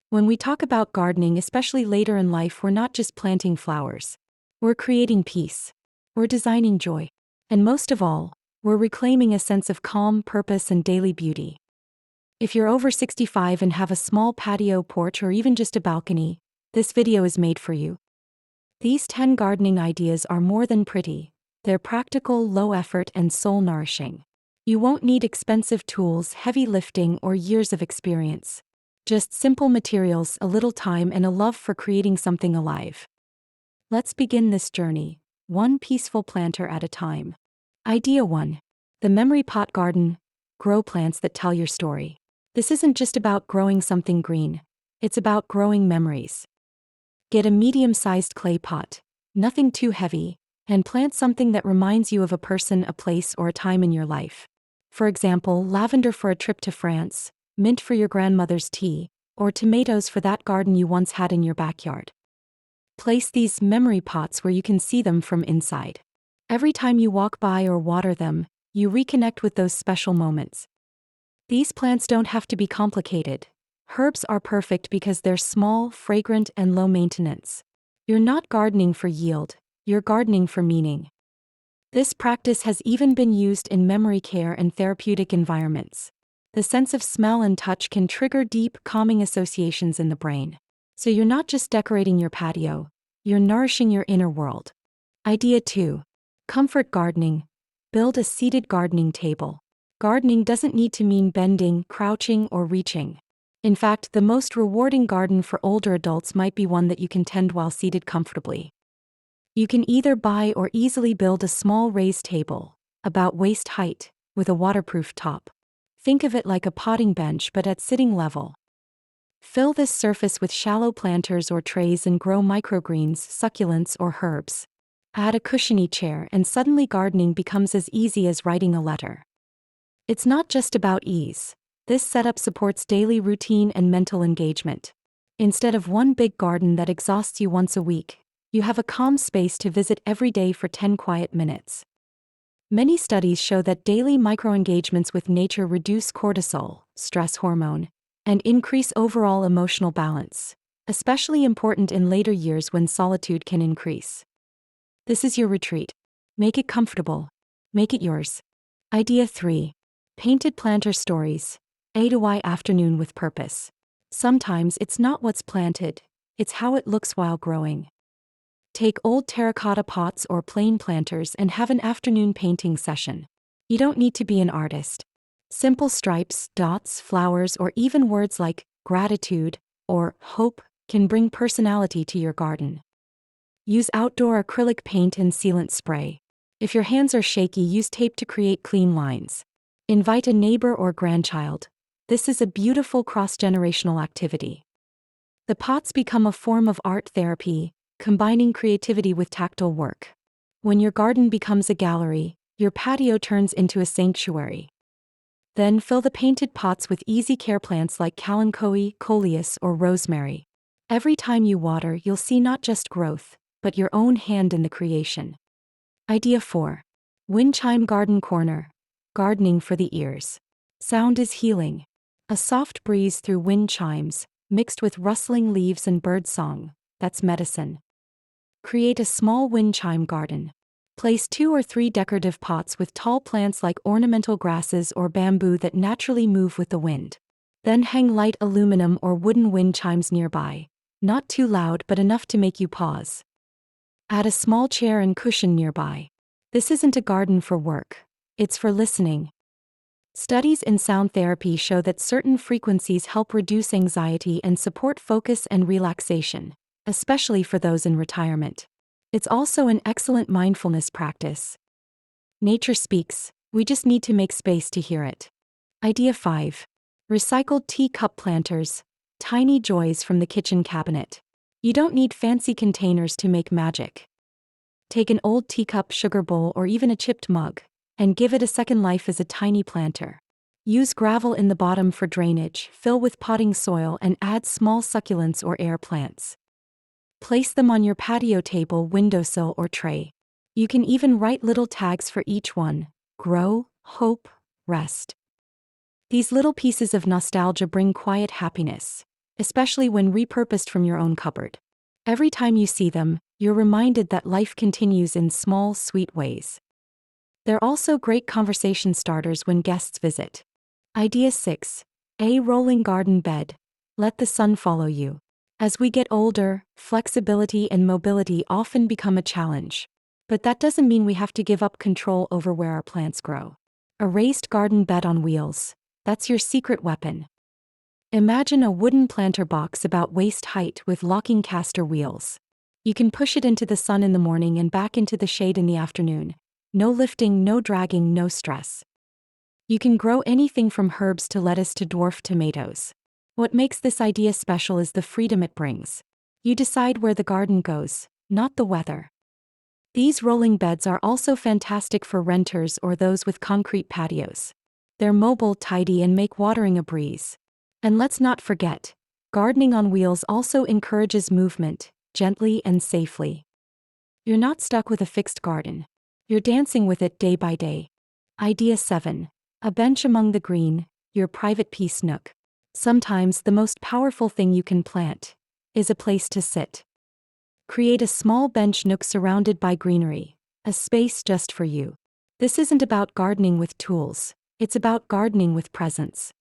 When we talk about gardening, especially later in life, we're not just planting flowers. We're creating peace. We're designing joy. And most of all, we're reclaiming a sense of calm, purpose, and daily beauty. If you're over 65 and have a small patio, porch, or even just a balcony, this video is made for you. These 10 gardening ideas are more than pretty. They're practical, low effort, and soul nourishing. You won't need expensive tools, heavy lifting, or years of experience. Just simple materials, a little time, and a love for creating something alive. Let's begin this journey, one peaceful planter at a time. Idea 1. The memory pot garden. Grow plants that tell your story. This isn't just about growing something green. It's about growing memories. Get a medium-sized clay pot, nothing too heavy, and plant something that reminds you of a person, a place, or a time in your life. For example, lavender for a trip to France, mint for your grandmother's tea, or tomatoes for that garden you once had in your backyard. Place these memory pots where you can see them from inside. Every time you walk by or water them, you reconnect with those special moments. These plants don't have to be complicated. Herbs are perfect because they're small, fragrant, and low maintenance. You're not gardening for yield, you're gardening for meaning. This practice has even been used in memory care and therapeutic environments. The sense of smell and touch can trigger deep, calming associations in the brain. So you're not just decorating your patio, you're nourishing your inner world. Idea 2. Comfort gardening. Build a seated gardening table. Gardening doesn't need to mean bending, crouching, or reaching. In fact, the most rewarding garden for older adults might be one that you can tend while seated comfortably. You can either buy or easily build a small raised table, about waist height, with a waterproof top. Think of it like a potting bench but at sitting level. Fill this surface with shallow planters or trays and grow microgreens, succulents, or herbs. Add a cushiony chair and suddenly gardening becomes as easy as writing a letter. It's not just about ease. This setup supports daily routine and mental engagement. Instead of one big garden that exhausts you once a week, you have a calm space to visit every day for 10 quiet minutes. Many studies show that daily micro-engagements with nature reduce cortisol, stress hormone, and increase overall emotional balance, especially important in later years when solitude can increase. This is your retreat. Make it comfortable. Make it yours. Idea 3. Painted planter stories. A to Y afternoon with purpose. Sometimes it's not what's planted, it's how it looks while growing. Take old terracotta pots or plain planters and have an afternoon painting session. You don't need to be an artist. Simple stripes, dots, flowers, or even words like gratitude or hope can bring personality to your garden. Use outdoor acrylic paint and sealant spray. If your hands are shaky, use tape to create clean lines. Invite a neighbor or grandchild. This is a beautiful cross-generational activity. The pots become a form of art therapy, combining creativity with tactile work. When your garden becomes a gallery, your patio turns into a sanctuary. Then fill the painted pots with easy care plants like kalanchoe, coleus, or rosemary. Every time you water, you'll see not just growth, but your own hand in the creation. Idea 4. Wind chime garden corner. Gardening for the ears. Sound is healing. A soft breeze through wind chimes, mixed with rustling leaves and bird song, that's medicine. Create a small wind chime garden. Place 2 or 3 decorative pots with tall plants like ornamental grasses or bamboo that naturally move with the wind. Then hang light aluminum or wooden wind chimes nearby, not too loud but enough to make you pause. Add a small chair and cushion nearby. This isn't a garden for work. It's for listening. Studies in sound therapy show that certain frequencies help reduce anxiety and support focus and relaxation, especially for those in retirement. It's also an excellent mindfulness practice. Nature speaks, we just need to make space to hear it. Idea 5. Recycled teacup planters. Tiny joys from the kitchen cabinet. You don't need fancy containers to make magic. Take an old teacup, sugar bowl, or even a chipped mug, and give it a second life as a tiny planter. Use gravel in the bottom for drainage, fill with potting soil, and add small succulents or air plants. Place them on your patio table, windowsill, or tray. You can even write little tags for each one: grow, hope, rest. These little pieces of nostalgia bring quiet happiness. especially when repurposed from your own cupboard. Every time you see them, you're reminded that life continues in small, sweet ways. They're also great conversation starters when guests visit. Idea 6. A rolling garden bed. Let the sun follow you. As we get older, flexibility and mobility often become a challenge. But that doesn't mean we have to give up control over where our plants grow. A raised garden bed on wheels. That's your secret weapon. Imagine a wooden planter box about waist height with locking caster wheels. You can push it into the sun in the morning and back into the shade in the afternoon. No lifting, no dragging, no stress. You can grow anything from herbs to lettuce to dwarf tomatoes. What makes this idea special is the freedom it brings. You decide where the garden goes, not the weather. These rolling beds are also fantastic for renters or those with concrete patios. They're mobile, tidy, and make watering a breeze. And let's not forget, gardening on wheels also encourages movement, gently and safely. You're not stuck with a fixed garden. You're dancing with it day by day. Idea 7. A bench among the green, your private peace nook. Sometimes the most powerful thing you can plant is a place to sit. Create a small bench nook surrounded by greenery, a space just for you. This isn't about gardening with tools, it's about gardening with presence.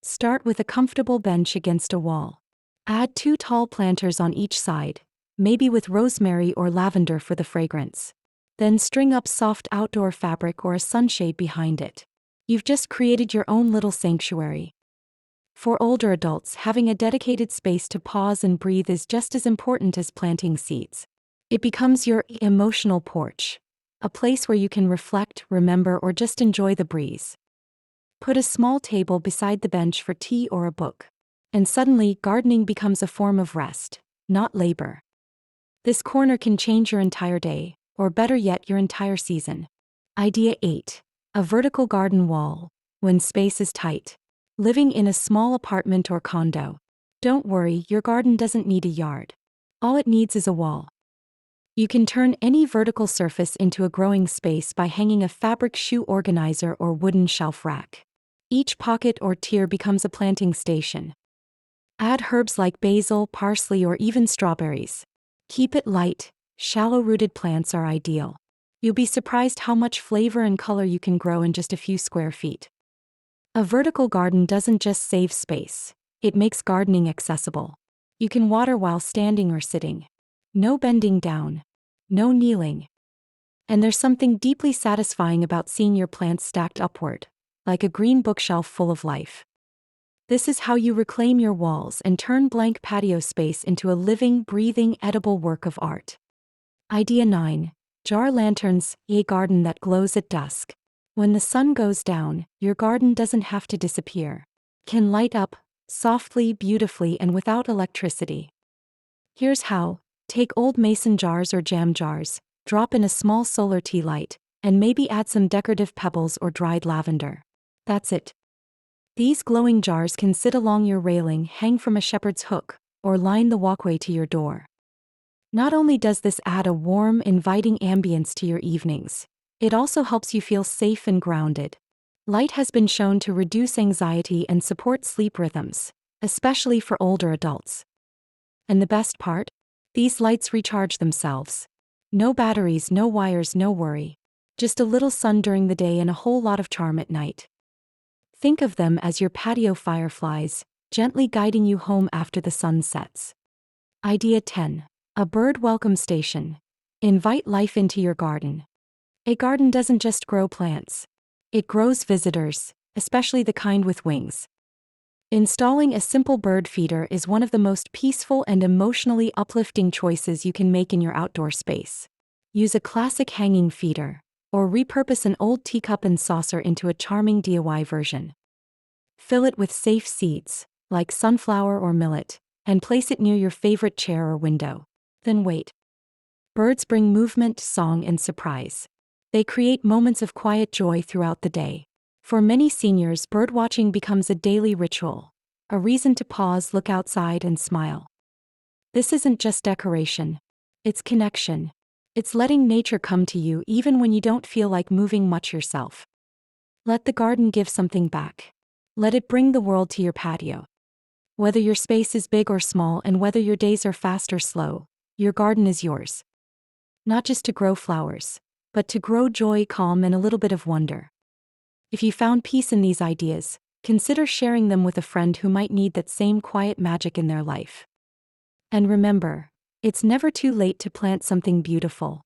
Start with a comfortable bench against a wall. Add 2 tall planters on each side, maybe with rosemary or lavender for the fragrance. Then string up soft outdoor fabric or a sunshade behind it. You've just created your own little sanctuary. For older adults, having a dedicated space to pause and breathe is just as important as planting seeds. It becomes your emotional porch, a place where you can reflect, remember, or just enjoy the breeze. Put a small table beside the bench for tea or a book. And suddenly, gardening becomes a form of rest, not labor. This corner can change your entire day, or better yet, your entire season. Idea 8. A vertical garden wall. When space is tight. Living in a small apartment or condo. Don't worry, your garden doesn't need a yard. All it needs is a wall. You can turn any vertical surface into a growing space by hanging a fabric shoe organizer or wooden shelf rack. Each pocket or tier becomes a planting station. Add herbs like basil, parsley, or even strawberries. Keep it light. Shallow-rooted plants are ideal. You'll be surprised how much flavor and color you can grow in just a few square feet. A vertical garden doesn't just save space, it makes gardening accessible. You can water while standing or sitting. No bending down. No kneeling. And there's something deeply satisfying about seeing your plants stacked upward, like a green bookshelf full of life. This is how you reclaim your walls and turn blank patio space into a living, breathing, edible work of art. Idea 9. Jar lanterns, a garden that glows at dusk. When the sun goes down, your garden doesn't have to disappear. It can light up, softly, beautifully, and without electricity. Here's how. Take old mason jars or jam jars, drop in a small solar tea light, and maybe add some decorative pebbles or dried lavender. That's it. These glowing jars can sit along your railing, hang from a shepherd's hook, or line the walkway to your door. Not only does this add a warm, inviting ambience to your evenings, it also helps you feel safe and grounded. Light has been shown to reduce anxiety and support sleep rhythms, especially for older adults. And the best part? These lights recharge themselves. No batteries, no wires, no worry. Just a little sun during the day and a whole lot of charm at night. Think of them as your patio fireflies, gently guiding you home after the sun sets. Idea 10. A bird welcome station. Invite life into your garden. A garden doesn't just grow plants. It grows visitors, especially the kind with wings. Installing a simple bird feeder is one of the most peaceful and emotionally uplifting choices you can make in your outdoor space. Use a classic hanging feeder, or repurpose an old teacup and saucer into a charming DIY version. Fill it with safe seeds, like sunflower or millet, and place it near your favorite chair or window. Then wait. Birds bring movement, song, and surprise. They create moments of quiet joy throughout the day. For many seniors, birdwatching becomes a daily ritual, a reason to pause, look outside, and smile. This isn't just decoration. It's connection. It's letting nature come to you even when you don't feel like moving much yourself. Let the garden give something back. Let it bring the world to your patio. Whether your space is big or small and whether your days are fast or slow, your garden is yours. Not just to grow flowers, but to grow joy, calm, and a little bit of wonder. If you found peace in these ideas, consider sharing them with a friend who might need that same quiet magic in their life. And remember, it's never too late to plant something beautiful.